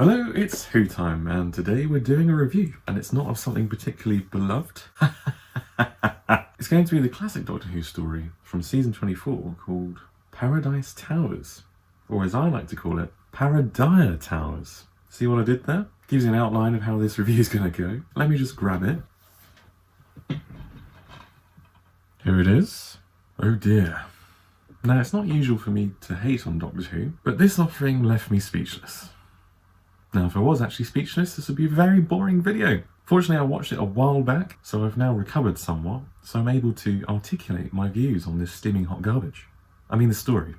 Hello, it's Who Time, and today we're doing a review, and it's not of something particularly beloved. It's going to be the classic Doctor Who story from season 24 called Paradise Towers, or as I like to call it, Paradia Towers. See what I did there? Gives you an outline of how this review is going to go. Let me just grab it. Here it is. Oh dear. Now, it's not usual for me to hate on Doctor Who, but this offering left me speechless. Now, if I was actually speechless, this would be a very boring video. Fortunately, I watched it a while back, so I've now recovered somewhat, so I'm able to articulate my views on this steaming hot garbage. I mean the story.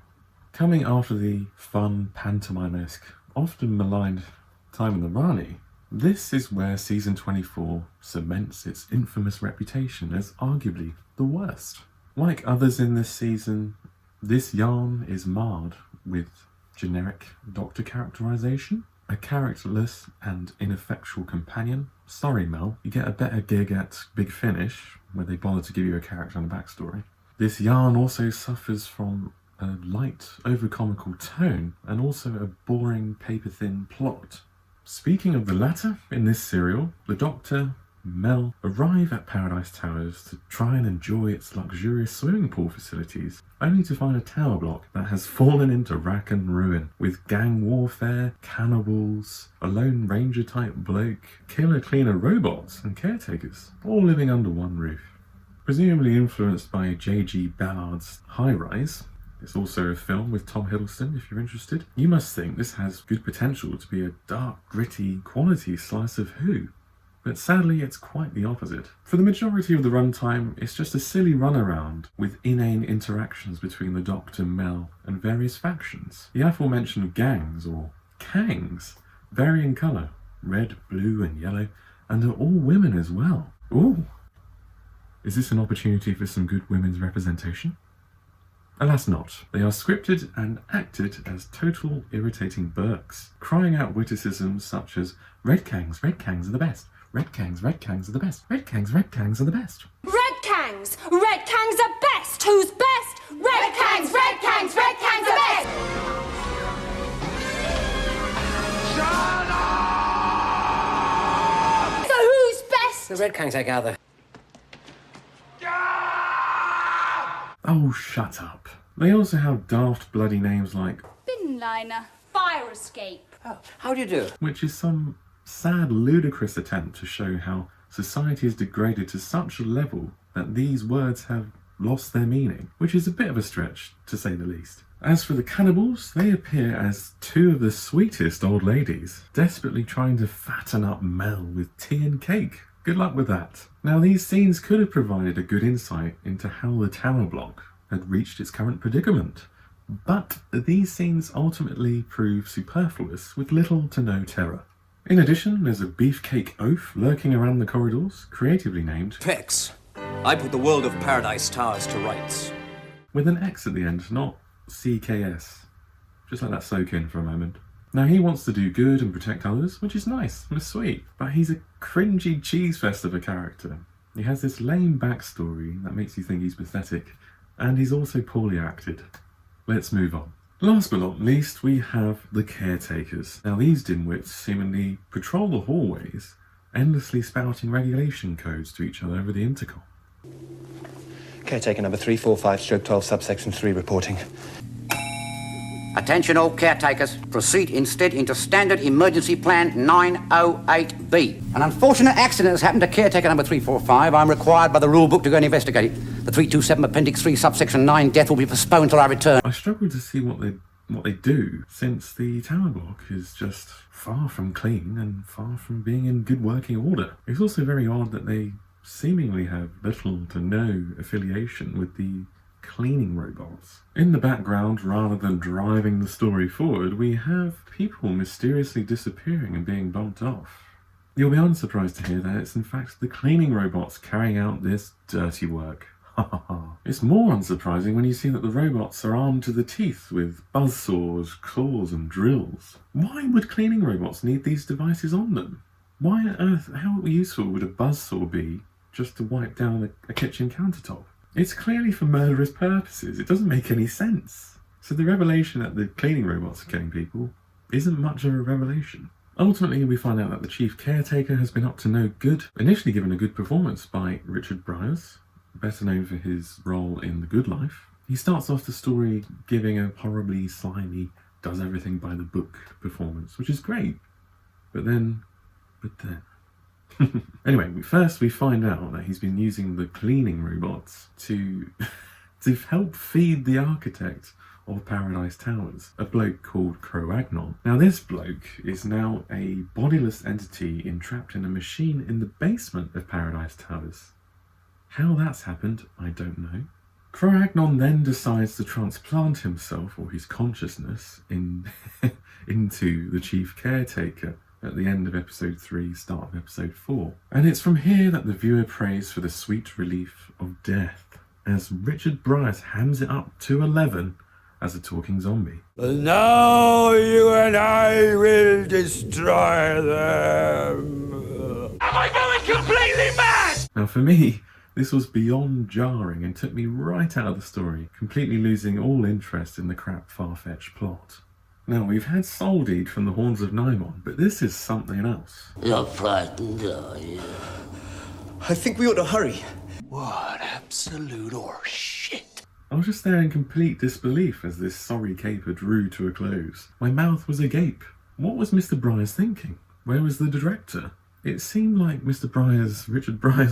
Coming after the fun, pantomime-esque, often maligned time in the Rani, this is where season 24 cements its infamous reputation as arguably the worst. Like others in this season, this yarn is marred with generic Doctor characterization, a characterless and ineffectual companion. Sorry Mel, you get a better gig at Big Finish, where they bother to give you a character and a backstory. This yarn also suffers from a light, over-comical tone, and also a boring, paper-thin plot. Speaking of the latter, in this serial, the Doctor, Mel, arrive at Paradise Towers to try and enjoy its luxurious swimming pool facilities, only to find a tower block that has fallen into rack and ruin, with gang warfare, cannibals, a lone ranger type bloke, killer cleaner robots, and caretakers, all living under one roof. Presumably influenced by J.G. Ballard's High Rise, it's also a film with Tom Hiddleston if you're interested. You must think this has good potential to be a dark, gritty, quality slice of Who. But sadly, it's quite the opposite. For the majority of the runtime, it's just a silly runaround with inane interactions between the Doctor, Mel, and various factions. The aforementioned gangs, or kangs, vary in colour, red, blue, and yellow, and are all women as well. Ooh! Is this an opportunity for some good women's representation? Alas not. They are scripted and acted as total irritating Burks, crying out witticisms such as red kangs are the best. Red kangs are the best. Red kangs are the best. Red kangs are best. Who's best? Red kangs are best. Shut up! So who's best? The red kangs, I gather. Oh, shut up. They also have daft bloody names like Bin liner. Fire escape. Oh, how do you do? which is some sad, ludicrous attempt to show how society is degraded to such a level that these words have lost their meaning, which is a bit of a stretch, to say the least. As for the cannibals, they appear as two of the sweetest old ladies, desperately trying to fatten up Mel with tea and cake. Good luck with that. Now, these scenes could have provided a good insight into how the tower block had reached its current predicament, but these scenes ultimately prove superfluous with little to no terror. In addition, there's a beefcake oaf lurking around the corridors, creatively named Pex. I put the world of Paradise Towers to rights. with an X at the end, not CKS. Just let that soak in for a moment. Now, he wants to do good and protect others, which is nice and sweet, but he's a cringy cheese fest of a character. He has this lame backstory that makes you think he's pathetic, and he's also poorly acted. Let's move on. Last but not least, we have the caretakers. Now, these dimwits seemingly patrol the hallways, endlessly spouting regulation codes to each other over the intercom. Caretaker number 345/12 subsection 3 reporting. Attention all caretakers, proceed instead into Standard Emergency Plan 908B. An unfortunate accident has happened to caretaker number 345. I'm required by the rule book to go and investigate it. The 327 Appendix 3 subsection 9 death will be postponed till I return. I struggle to see what they do, since the tower block is just far from clean and far from being in good working order. It's also very odd that they seemingly have little to no affiliation with the cleaning robots. In the background, rather than driving the story forward, we have people mysteriously disappearing and being bumped off. You'll be unsurprised to hear that it's in fact the cleaning robots carrying out this dirty work. It's more unsurprising when you see that the robots are armed to the teeth with buzzsaws, claws and drills. Why would cleaning robots need these devices on them? Why on earth, how useful would a buzzsaw be just to wipe down a kitchen countertop? It's clearly for murderous purposes. It doesn't make any sense. So the revelation that the cleaning robots are killing people isn't much of a revelation. Ultimately, we find out that the chief caretaker has been up to no good, initially given a good performance by Richard Briers, better known for his role in The Good Life. He starts off the story giving a horribly slimy, does everything by the book performance, which is great. But then... Anyway, first we find out that he's been using the cleaning robots to help feed the architect of Paradise Towers, a bloke called Cro-Agnon. Now this bloke is now a bodiless entity entrapped in a machine in the basement of Paradise Towers. How that's happened, I don't know. Cro-Agnon then decides to transplant himself, or his consciousness, into the chief caretaker at the end of episode 3, start of episode 4. And it's from here that the viewer prays for the sweet relief of death, as Richard Briers hams it up to 11 as a talking zombie. Now you and I will destroy them. Am I going completely mad? Now for me, this was beyond jarring and took me right out of the story, completely losing all interest in the crap far-fetched plot. Now, we've had Soldeed from the Horns of Nymon, but this is something else. You're frightened, are you? I think we ought to hurry. What absolute horseshit. I was just there in complete disbelief as this sorry caper drew to a close. My mouth was agape. What was Mr. Briers thinking? Where was the director? It seemed like Richard Briers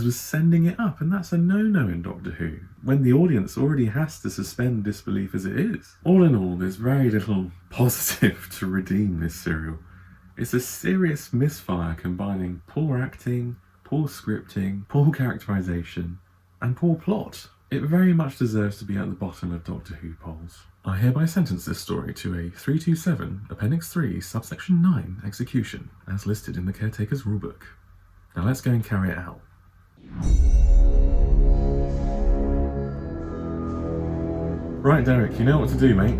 was sending it up, and that's a no-no in Doctor Who, when the audience already has to suspend disbelief as it is. All in all, there's very little positive to redeem this serial. It's a serious misfire combining poor acting, poor scripting, poor characterization, and poor plot. It very much deserves to be at the bottom of Doctor Who polls. I hereby sentence this story to a 327, Appendix 3, Subsection 9 execution, as listed in the Caretaker's rulebook. Now let's go and carry it out. Right, Derek, you know what to do, mate.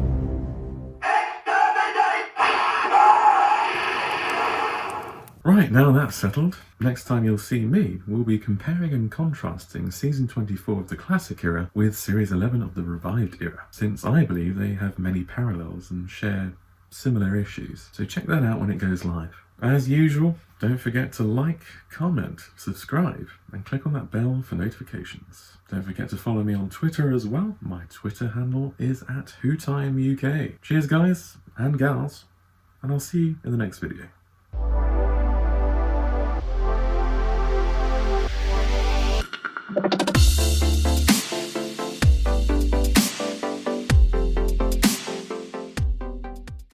Right, now that's settled. Next time you'll see me, we'll be comparing and contrasting Season 24 of the Classic Era with Series 11 of the Revived Era, since I believe they have many parallels and share similar issues. So check that out when it goes live. As usual, don't forget to like, comment, subscribe, and click on that bell for notifications. Don't forget to follow me on Twitter as well. My Twitter handle is @WhoTimeUK. Cheers guys and gals, and I'll see you in the next video.